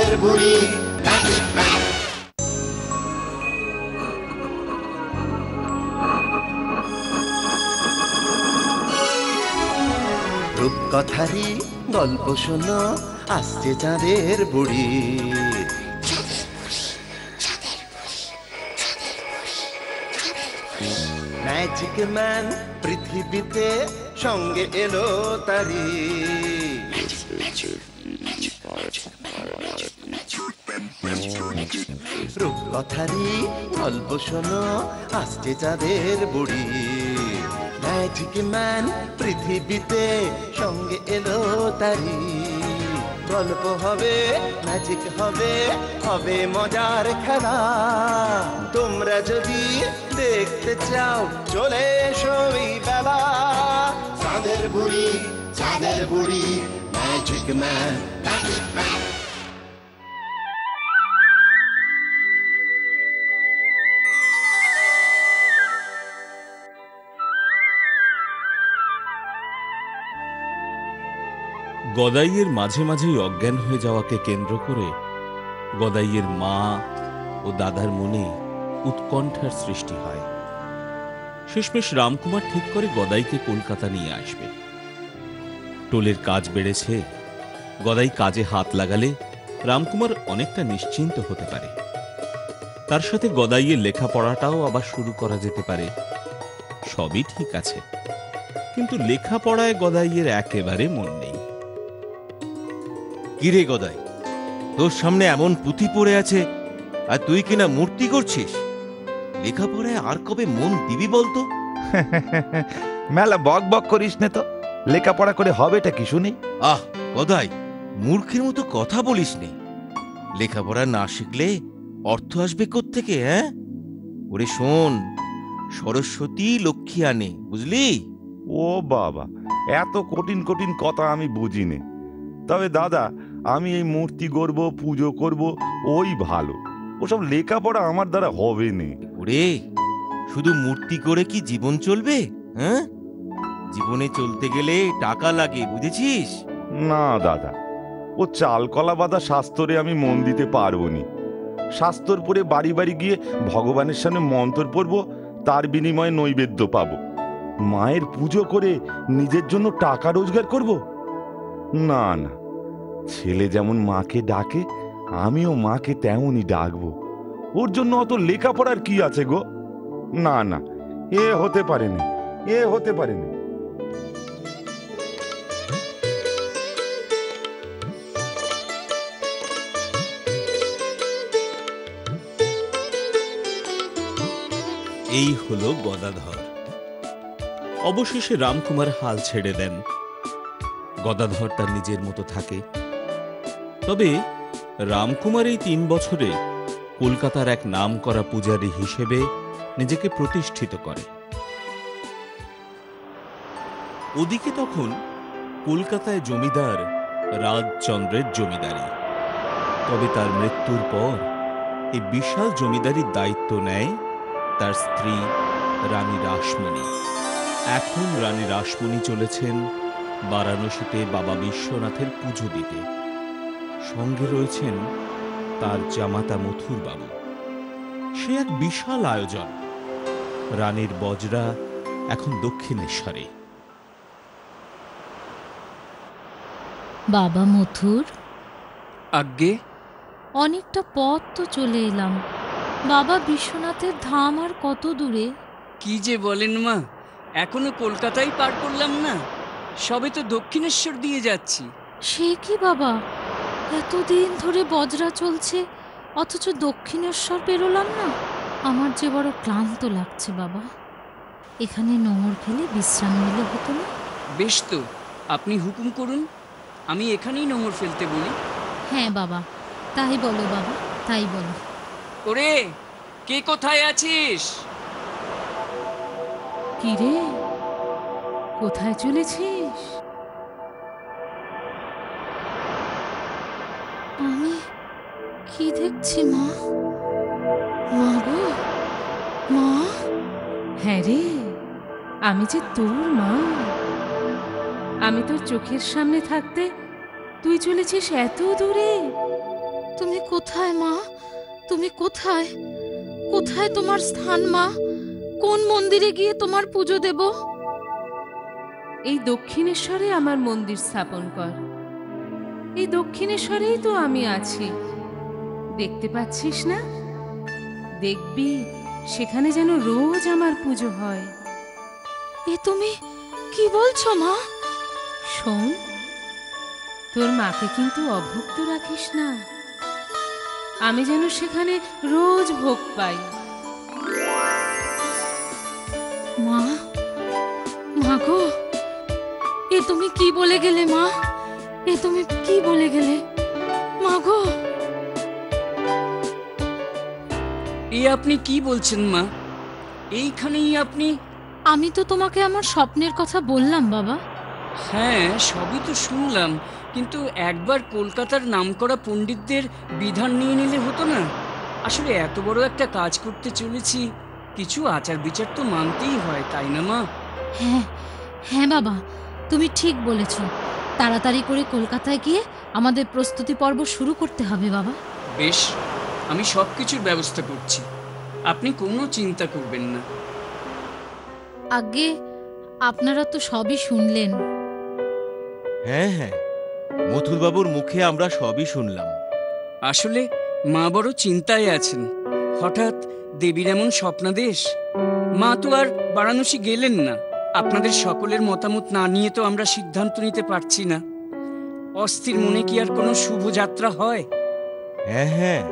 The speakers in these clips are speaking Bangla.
চাঁদের বুড়ি ম্যাজিক ম্যান। রূপকথারই গল্প শোনো, আসছে চাঁদের বুড়ি। ম্যাজিক ম্যান পৃথিবীতে সঙ্গে এলো তারি। রূপকথারই গল্প শোনো, আসছে চাঁদের বুড়ি। ম্যাজিক ম্যান পৃথিবীতে সঙ্গে এলো তারি। গল্প হবে, ম্যাজিক হবে, হবে মজার খেলা। তোমরা যদি দেখতে চাও চলে এসো এই বেলা। চাঁদের বুড়ি, চাঁদের বুড়ি, ম্যাজিক ম্যান, ম্যাজিক ম্যান। গদাইয়ের মাঝে মাঝেই অজ্ঞান হয়ে যাওয়াকে কেন্দ্র করে গদাইয়ের মা ও দাদার মনে উৎকণ্ঠার সৃষ্টি হয়। শেষমেশ রামকুমার ঠিক করে গদাইকে কলকাতা নিয়ে আসবে। টোলের কাজ বেড়েছে, গদাই কাজে হাত লাগালে রামকুমার অনেকটা নিশ্চিন্ত হতে পারে। তার সাথে গদাইয়ের লেখাপড়াটাও আবার শুরু করা যেতে পারে। সবই ঠিক আছে, কিন্তু লেখাপড়ায় গদাইয়ের একেবারে মন নেই। কিরে গদাই, তোর সামনে এমন পুঁথি পড়ে আছে আর তুই কিনা মূর্তি করছিস? লেখাপড়ায় আর কবে মন দিবি বলতো? মেলা বক বক করিস নে তো, লেখাপড়া করে হবেটা কি শুনি? আহ গদাই, মূর্খের মতো কথা বলিস নে। লেখাপড়া না শিখলে অর্থ আসবে কোত্থেকে? হ্যাঁ, ওরে শোন, সরস্বতী লক্ষ্মী আনে, বুঝলি? ও বাবা, এত কঠিন কঠিন কথা আমি বুঝিনি। তবে দাদা, আমি এই মূর্তি গড়ব, পুজো করব, ওই ভালো। ওসব লেখাপড়া আমার দ্বারা হবে না। ওরে, শুধু মূর্তি করে কি জীবন চলবে? হ্যাঁ, জীবনে চলতে গেলে টাকা লাগে, বুঝেছিস? না দাদা, ও চালকলা বাঁধা শাস্ত্রে আমি মন দিতে পারবো নি। শাস্ত্র পড়ে বাড়ি বাড়ি গিয়ে ভগবানের সামনে মন্ত্র পড়বো, তার বিনিময়ে নৈবেদ্য পাবো। মায়ের পুজো করে নিজের জন্য টাকা রোজগার করব? না না, ছেলে যেমন মাকে ডাকে আমিও মাকে তেমনই ডাকবো। ওর জন্য অত লেখাপড়ার কি আছে গো? না না, এ হতে পারেনি, এ হতে পারেনি। এই হলো গদাধর। অবশেষে রামকুমার হাল ছেড়ে দেন। গদাধর তার নিজের মতো থাকে। তবে রামকুমার এই 3 বছরে কলকাতার এক নামকরা পূজারী হিসেবে নিজেকে প্রতিষ্ঠিত করে। ওদিকে তখন কলকাতায় জমিদার রাজচন্দ্রের জমিদারি। তবে তার মৃত্যুর পর এই বিশাল জমিদারির দায়িত্ব নেয় তার স্ত্রী রানী রাসমণি। এখন রানী রাসমণি চলেছেন বারাণসীতে বাবা বিশ্বনাথের পুজো দিতে। সঙ্গে রয়েছেন তার জামাতা মথুর বাবু। সে এক বিশাল আয়োজন। রানীর বজরা এখন দক্ষিণেশ্বরে। বাবা মথুর, আজ্ঞে। অনেকটা পথ তো চলে এলাম। বাবা বিশ্বনাথের ধাম আর কত দূরে? কি যে বলেন মা, এখনো কলকাতায় পার করলাম না, সবে তো দক্ষিণেশ্বর দিয়ে যাচ্ছি। সে কি বাবা, এতদিন ধরে বজরা চলছে অথচ দক্ষিণেশ্বর পেরোলাম না। আমার যে বড় ক্লান্ত লাগছে বাবা। এখানে নোঙর ফেলে বিশ্রাম নিলে হতো না? বেশ তো, আপনি হুকুম করুন, আমি এখানেই নোঙর ফেলতে বলি। হ্যাঁ বাবা, তাই বলো বাবা, তাই বলো। ওরে, কে কোথায় আছিস? কি রে, কোথায় চলেছিস? আমি কি দেখছি মা? মা গো, মা। হ্যাঁ রে, আমি যে তোর মা। আমি তোর চোখের সামনে থাকতে তুই চলেছিস এত দূরে। তুমি কোথায় মা? তুমি কোথায়? কোথায় তোমার স্থান মা? কোন মন্দিরে গিয়ে তোমার পুজো দেব? এই দক্ষিণেশ্বরে আমার মন্দির স্থাপন কর। এই দক্ষিণেশ্বরেই তো আমি আছি, দেখতে পাচ্ছিস না? দেখবি সেখানে যেন রোজ আমার পুজো হয়। এ তুমি কি বলছো মা? শোন, তোর মাকে কিন্তু অভুক্ত রাখিস না, আমি যেন সেখানে রোজ ভোগ পাই। মা, মা গো, এ তুমি কি বলে গেলে মা? এ তুমি কি বলে গেলে মা গো? এ আপনি কি বলছেন মা? এইখানেই আপনি? আমি তো তোমাকে আমার স্বপ্নের কথা বললাম বাবা। হ্যাঁ, সবই তো শুনলাম, কিন্তু একবার কলকাতার নামকরা পণ্ডিতদের বিধান নিয়ে নিলে হতো না? আসলে এত বড় একটা কাজ করতে চলেছি, কিছু আচার বিচার তো মানতেই হয়, তাই না মা? হ্যাঁ হ্যাঁ বাবা, তুমি ঠিক বলেছ। তাড়াতাড়ি করে কলকাতায় গিয়ে আমাদের প্রস্তুতি পর্ব শুরু করতে হবে বাবা। বেশ, আমি সব কিছুর ব্যবস্থা করছি, আপনি কোনো চিন্তা করবেন না। আগে আপনারা তো সবই শুনলেন। হ্যাঁ হ্যাঁ, মথুরবাবুর মুখে আমরা সবই শুনলাম। আসলে মা বড় চিন্তায় আছেন। হঠাৎ দেবীর এমন স্বপ্নাদেশ। মা তো আর বারাণসী গেলেন না। আপনাদের সকলের মতামত না নিয়ে তো আমরা সিদ্ধান্ত নিতে পারছি না। অস্থির মনে কি আর কোনো শুভযাত্রা হয়? হ্যাঁ হ্যাঁ,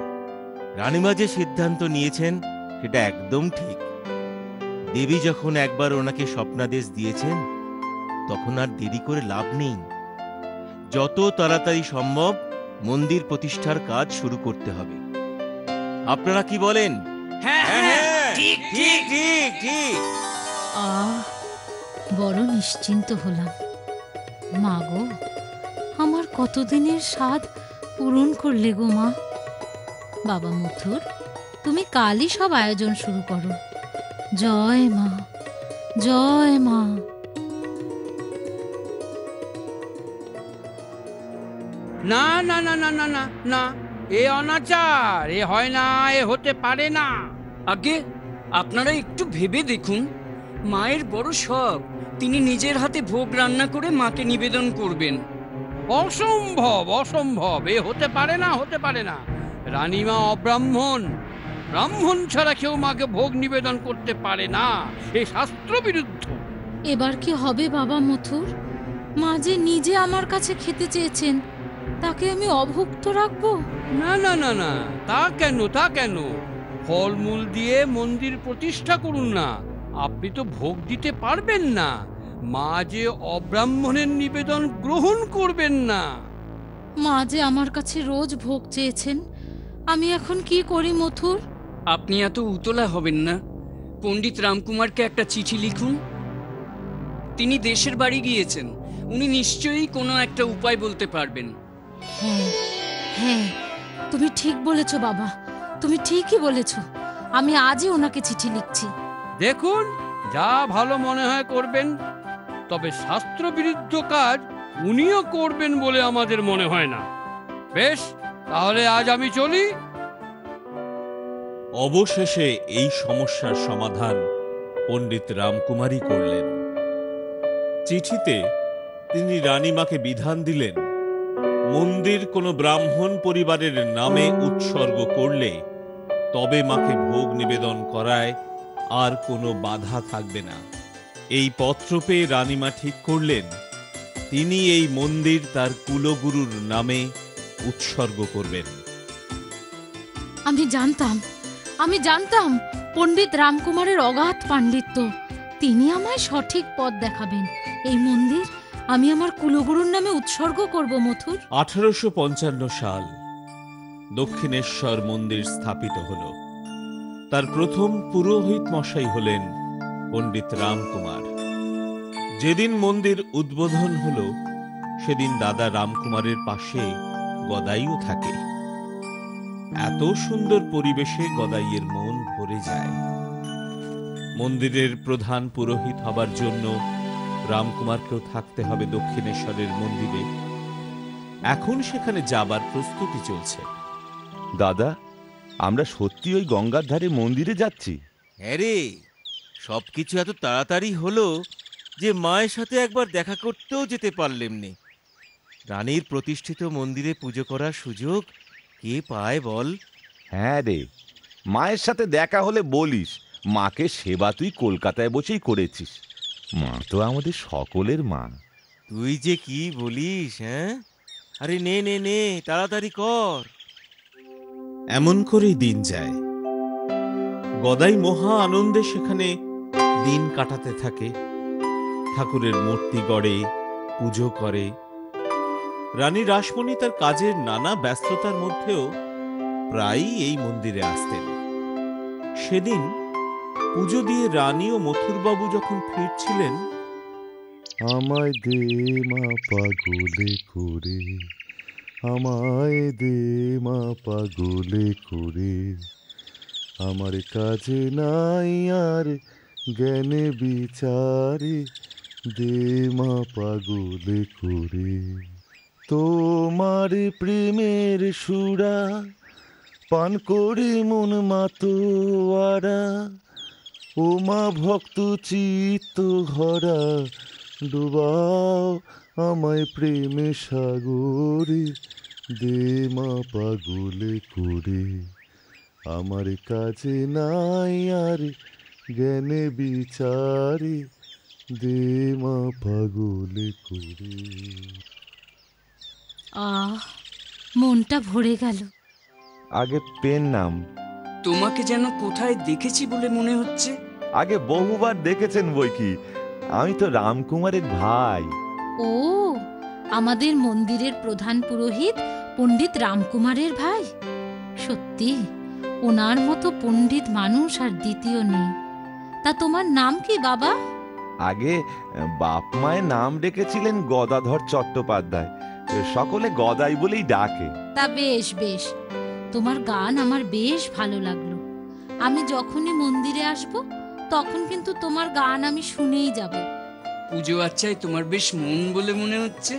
রানীমা যে সিদ্ধান্ত নিয়েছেন সেটা একদম ঠিক। দেবী যখন একবার ওনাকে স্বপ্নাদেশ দিয়েছেন, তখন আর দেরি করে লাভ নেই। যত তাড়াতাড়ি সম্ভব মন্দির প্রতিষ্ঠার কাজ শুরু করতে হবে। আপনারা কি বলেন? ঠিক ঠিক ঠিক ঠিক। বড় নিশ্চিন্ত হলাম। মা গো, আমার কতদিনের স্বাদ পূরণ করলে গো মা। বাবা মথুর, তুমি কালই সব আয়োজন শুরু করো। জয় মা, জয় মা। না না না না না না না, এ অনাচার, এ হয় না, এ হতে পারে না। আগে আপনারা একটু ভেবে দেখুন, মায়ের বড় শখ, তিনি নিজের হাতে ভোগ রান্না করে মাকে নিবেদন করবেন। অসম্ভব, অসম্ভব, এ হতে পারে না, হতে পারে না। রানীমা অব্রাহ্মণ, ব্রাহ্মণ ছাড়া কেউ মাকে ভোগ নিবেদন করতে পারে না, এ শাস্ত্র বিরুদ্ধ। এবার কি হবে বাবা মথুর? মা যে নিজে আমার কাছে খেতে চেয়েছেন, তাকে আমি অভুক্ত রাখবো? না না না না, তা কেন, তা কেন? ফলমূল দিয়ে মন্দির প্রতিষ্ঠা করুন না। আপনি তো ভোগ দিতে পারবেন না, মা যে অব্রাহ্মণের নিবেদন গ্রহণ করবেন না। মা যে আমার কাছে রোজ ভোগ চেয়েছেন, আমি এখন কি করি মথুর? আপনি এত উতলা হবেন না। পণ্ডিত রামকুমারকে একটা চিঠি লিখুন। তিনি দেশের বাড়ি গিয়েছেন, উনি নিশ্চয়ই কোনো একটা উপায় বলতে পারবেন। হ্যাঁ হ্যাঁ, তুমি ঠিক বলেছ বাবা, তুমি ঠিকই বলেছ। আমি আজই ওনাকে চিঠি লিখছি। দেখুন, যা ভালো মনে হয় করবেন, তবে শাস্ত্র বিরুদ্ধ কাজ উনিও করবেন বলে আমাদের মনে হয় না। বেশ, তাহলে আজ আমি চলি। অবশেষে এই সমস্যার সমাধান পণ্ডিত রামকুমারই করলেন। চিঠিতে তিনি রানীমাকে বিধান দিলেন, মন্দির কোনো ব্রাহ্মণ পরিবারের নামে উৎসর্গ করলে তবে মাকে ভোগ নিবেদন করায় আর কোনো বাধা থাকবে না। এই পত্র পেয়ে রানীমা ঠিক করলেন, তিনি এই মন্দির তার কুলগুরুর নামে উৎসর্গ করবেন। আমি জানতাম পণ্ডিত রামকুমারের অগাধ পাণ্ডিত্য। তিনি আমায় সঠিক পথ দেখাবেন। এই মন্দির আমি আমার কুলগুরুর নামে উৎসর্গ করব মথুর। 1855 সাল দক্ষিণেশ্বর মন্দির স্থাপিত হল। তার প্রথম পুরোহিত মশাই হলেন পণ্ডিত রামকুমার। যেদিন মন্দির উদ্বোধন হল, সেদিন দাদা রামকুমারের পাশে গদাইও থাকে। এত সুন্দর পরিবেশে গদাইয়ের মন ভরে যায়। মন্দিরের প্রধান পুরোহিত হবার জন্য রামকুমারকেও থাকতে হবে দক্ষিণেশ্বরের মন্দিরে। এখন সেখানে যাবার প্রস্তুতি চলছে। দাদা, আমরা সত্যি ওই গঙ্গার ধারে মন্দিরে যাচ্ছি? হ্যাঁ রে, সবকিছু এত তাড়াতাড়ি হলো যে মায়ের সাথে একবার দেখা করতেও যেতে পারলেম নে। রানীর প্রতিষ্ঠিত মন্দিরে পুজো করার সুযোগ কে পায় বল? হ্যাঁ রে, মায়ের সাথে দেখা হলে বলিস মাকে সেবা তুই কলকাতায় বসেই করেছিস। মা তো আমাদের সকলের মা। তুই যে কি বলিস, হ্যাঁ? আরে নে নে নে, তাড়াতাড়ি কর। এমন করেই দিন যায়। গদাই মহা আনন্দে সেখানে দিন কাটাতে থাকে। ঠাকুরের মূর্তি গড়ে, পুজো করে। রানী রাসমণি তার কাজের নানা ব্যস্ততার মধ্যেও প্রায়ই এই মন্দিরে আসতেন। সেদিন পুজো দিয়ে রানী ও মথুরবাবু যখন ফিরছিলেন, আমায় দে মা পাগলে করে, আমায় দে মা পাগলে করে, আমার কাজে নাই আর জ্ঞানে বিচারে, দে মা পাগলে করে। তোমার প্রেমের সুরা পান করে মন মাতোয়ারা, ও মা ভক্ত চিত্ত ভরা, ডুবাও আমায় প্রেমে সাগরে, দে মা পাগলে করে, আমার কাছে নাই আর জ্ঞানে বিচারে, দে মা পাগলে করে। আহ, মনটা ভরে গেল। আগে পেন নাম। তোমাকে যেন কোথায় দেখেছি বলে মনে হচ্ছে। আগে বহুবার দেখেছেন বই কি, আমি তো রামকুমারের ভাই। ও, আমাদের মন্দিরের প্রধান পুরোহিত পণ্ডিত রামকুমারের ভাই? সত্যি, ওনার মতো পণ্ডিত মানুষ আর দ্বিতীয় নেই। তা তোমার নাম কি বাবা? আগে বাপ মায়ের নাম রেখেছিলেন গদাধর চট্টোপাধ্যায়, সকলে গদাই বলেই ডাকে। তা বেশ বেশ, তোমার গান আমার বেশ ভালো লাগলো। আমি যখনই মন্দিরে আসব তখন কিন্তু তোমার গান আমি শুনেই যাব। পুজো আচ্ছায় তোমার বেশ মন বলে মনে হচ্ছে।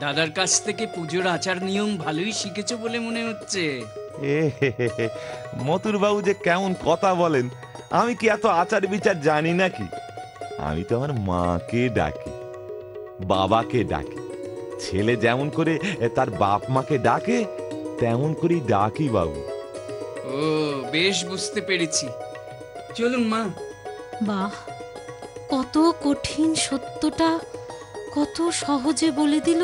দাদার কাছ থেকে পুজোর আচার নিয়ম ভালোই শিখেছো বলে মনে হচ্ছে। মথুর বাবু যে কেমন কথা বলেন, আমি কি এত আচার বিচার জানি নাকি? আমি তো আমার মাকে ডাকি, বাবাকে ডাকি। ছেলে যেমন করে তার বাপ মাকে ডাকে তেমন করেই ডাকি বাবু। ও, বেশ বুঝতে পেরেছি। চলুন মা। বাহ, কত কঠিন সত্যটা কত সহজে বলে দিল।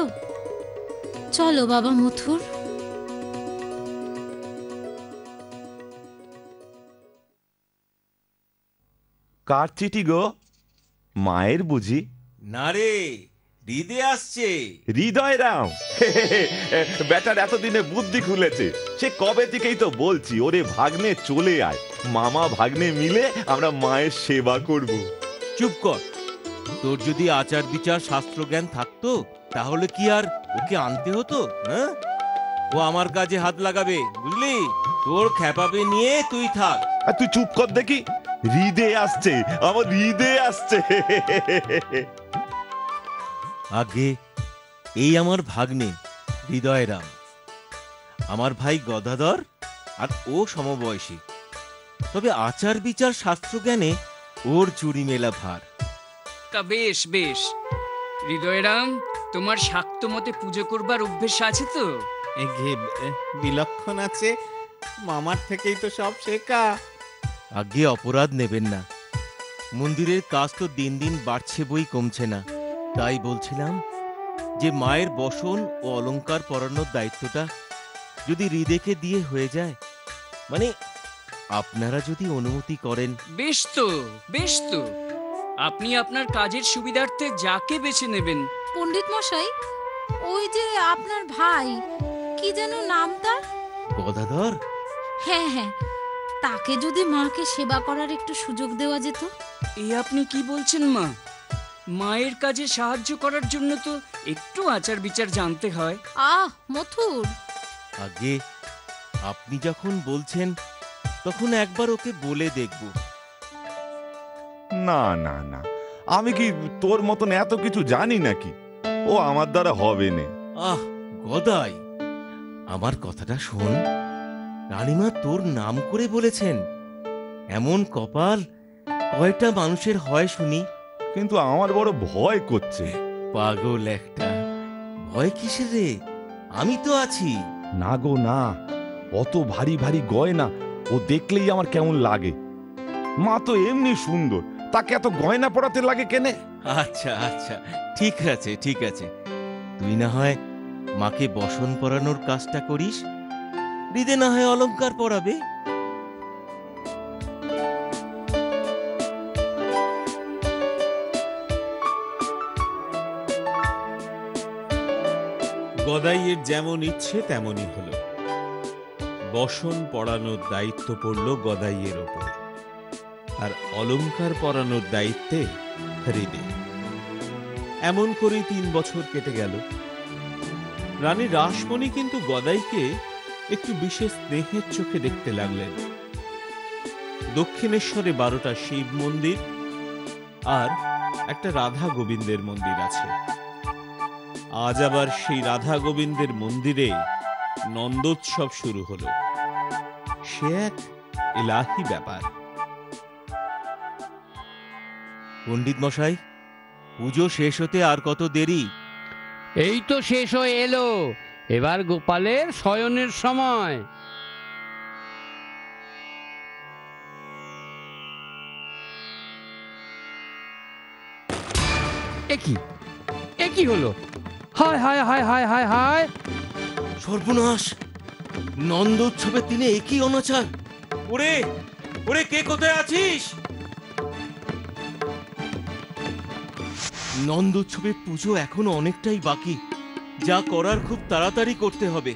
চলো বাবা মথুর। কার চিঠি গো? মায়ের বুঝি? না রে, হৃদে আসছে। হৃদয় রাম, বেটার এতদিনে বুদ্ধি খুলেছে। সে কবে থেকেই তো বলছি, ওরে ভাগ্নে চলে আয়, মামা ভাগ্নে মিলে আমরা মায়ের সেবা করব। চুপ কর। তোর যদি আচার বিচার শাস্ত্র জ্ঞান থাকতো তাহলে কি আর ওকে আনতে হতো? হ্যাঁ, ও আমার কাজে হাত লাগাবে, বুঝলি? তোর খেপাবে নিয়ে তুই থাক। আর তুই চুপ কর দেখি। হৃদে আসছে, আমার হৃদে আসছে। আগে এই আমার ভাগ্নে হৃদয়রাম, আমার ভাই গদাধর, আর ও সমবয়সী। তবে আচার বিচার শাস্ত্র জ্ঞানে ওর চুরি মেলা ভার। তা বেশ বেশ। হৃদয়রাম, তোমার শাক্ত মতে পুজো করবার অভ্যেস আছে তো? বিলক্ষণ আছে, মামার থেকেই তো সব শেখা। আগে অপরাধ নেবেন না, মন্দিরের কাজ তো দিন দিন বাড়ছে বই কমছে না। তাই বলছিলাম যে মায়ের বসন ও অলংকার পরানোর দায়িত্বটা যদি হৃদেকে দিয়ে হয়ে যায়, মানে আপনারা যদি অনুমতি করেন। বেশ তো, বেশ তো। আপনি আপনার কাজের সুবিধার্থে যাকে বেছে নেবেন। পণ্ডিত মশাই, ওই যে আপনার ভাই, কি যেন নাম তার? গদাধর? হ্যাঁ হ্যাঁ, তাকে যদি মাকে সেবা করার একটু সুযোগ দেওয়া যেত। এ আপনি কি বলছেন মা? মায়ের কাজে সাহায্য করার জন্য তো একটু আচার বিচার জানতে হয়। আহ মথুর, আগে আপনি যখন বলছেন তখন একবার ওকে বলে দেখব। না না না, আমি কি তোর মতন এত কিছু জানি নাকি? ও আমার দ্বারা হবে না। আহ গদাই, আমার কথাটা শোন। রানীমা তোর নাম করে বলেছেন? এমন কপাল কয়টা মানুষের হয় শুনি? কিন্তু আমার বড় ভয় করছে। পাগল একটা, ভয় কিসের রে? আমি তো আছি। না গো না, অত ভারী ভারী গয়না ও দেখলেই আমার কেমন লাগে। মা তো এমনি সুন্দর, তাকে এত গয়না পরাতে লাগে কেনে? আচ্ছা আচ্ছা, ঠিক আছে ঠিক আছে, তুই না হয় মাকে বসন পরানোর কাজটা করিস, হৃদে না হয় অলংকার পরাবে। গদাইয়ের যেমন ইচ্ছে তেমনই হলো। বসন পড়ানোর দায়িত্ব পড়ল গদাইয়ের ওপর, আর অলংকার পরানোর দায়িত্বে হৃদে। এমন করেই 3 বছর কেটে গেল। রানী রাসমণি কিন্তু গদাইকে একটু বিশেষ স্নেহের চোখে দেখতে লাগলেন। দক্ষিণেশ্বরে 12টা শিব মন্দির আর একটা রাধা গোবিন্দের মন্দির আছে। আজ আবার সেই রাধা গোবিন্দের মন্দিরে নন্দোৎসব শুরু হলো। সে এক এলাহি ব্যাপার। পণ্ডিত মশাই, পুজো শেষ হতে আর কত দেরি? এই তো শেষ হয়ে এলো, এবার গোপালের শয়নের সময়। একই হলো, হায় হায় হায় হায় হায় হায়! সর্বনাশ! নন্দোৎসবের দিনে একই অনাচার! ওরে ওরে, কে কোথায় আছিস? নন্দোৎসবের পুজো এখনো অনেকটাই বাকি, যা করার খুব তাড়াতাড়ি করতে হবে।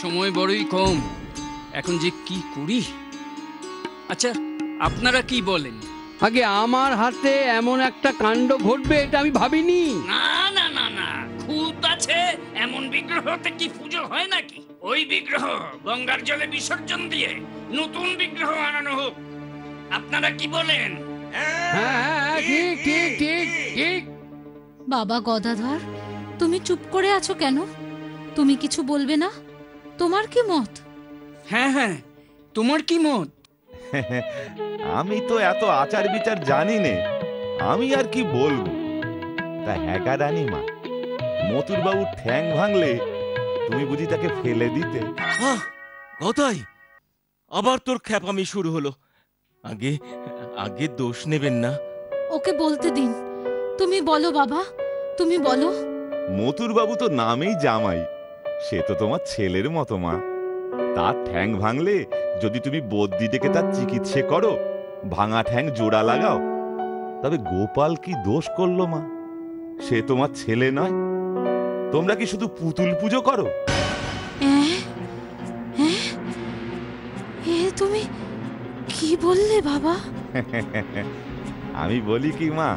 সময় বড়ই কম, এখন যে কি করি। আচ্ছা, আপনারা কি বলেন? আগে আমার হাতে এমন একটা কাণ্ড ঘটবে এটা আমি ভাবিনি। না না না না, খুঁত আছে এমন বিগ্রহতে কি পুজো হয় নাকি? ওই বিগ্রহ গঙ্গার জলে বিসর্জন দিয়ে নতুন বিগ্রহ আনানো হোক। আপনারা কি বলেন? হ্যাঁ, ঠিক ঠিক ঠিক ঠিক। বাবা গদাধর, তুমি চুপ করে আছো কেন? তুমি কিছু বলবে না? তোমার কি মত? হ্যাঁ হ্যাঁ, তোমার কি মত? আমি তো এত আচার বিচার জানি নে, আমি আর কি বলবো। তা হ্যাঁ রানীমা, মতুর বাবুর ঠ্যাং ভাঙলে তুমি বুঝি তাকে ফেলে দিতে? গদাই, আবার তোর খ্যাপামি শুরু হলো। আগে আগে দোষ নেবেন না। ওকে বলতে দিন। তুমি বলো বাবা, তুমি বলো। মতুর বাবু তো নামেই জামাই, সে তো তোমার ছেলের মতো মা। তার ঠ্যাং ভাঙলে যদি তুমি বদ্যি ডেকে তার চিকিৎসা করো, ভাঙা ঠ্যাং জোড়া লাগাও, তবে গোপাল কি দোষ করলো মা? সে তোমার ছেলে নয়? তোমরা কি শুধু পুতুল পুজো করো? তুমি কি বললে বাবা? আমি বলি কি মা,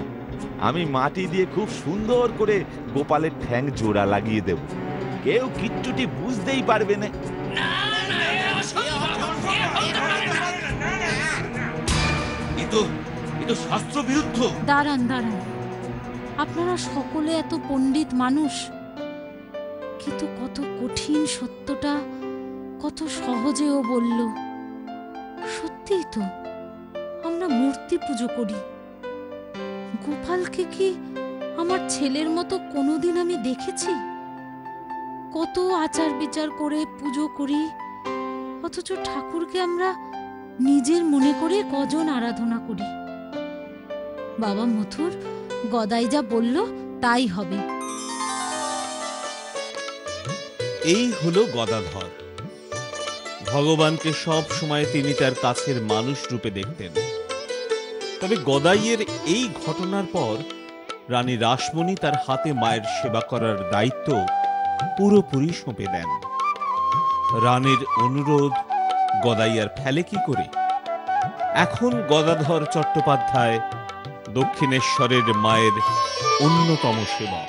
আমি মাটি দিয়ে খুব সুন্দর করে গোপালের ঠ্যাং জোড়া লাগিয়ে দেব, কেউ কিচ্ছুটি বুঝতেই পারবে না। এ তো শাস্ত্র বিরুদ্ধ। দাঁড়ান দাঁড়ান, আপনারা সকলে এত পণ্ডিত মানুষ, কিন্তু কত কঠিন সত্যটা কত সহজে ও বলল। সত্যিই তো, আমরা মূর্তি পুজো করি। গোপালকে কি আমার ছেলের মতো কোনোদিন আমি দেখেছি? কত আচার বিচার করে পুজো করি, অথচ ঠাকুরকে আমরা নিজের মনে করে কজন আরাধনা করি। বাবা মথুর, গদাই যা বলল তাই হবে। এই হলো গদাধর। ভগবানকে সব সময় তিনি তার কাছের মানুষ রূপে দেখতেন। তবে গদাইয়ের এই ঘটনার পর রানী রাসমণি তার হাতে মায়ের সেবা করার দায়িত্ব পুরোপুরি সঁপে দেন। রানীর অনুরোধ গদাই আর ফেলে কি করে? এখন গদাধর চট্টোপাধ্যায় দক্ষিণেশ্বরের মায়ের অন্যতম সেবক।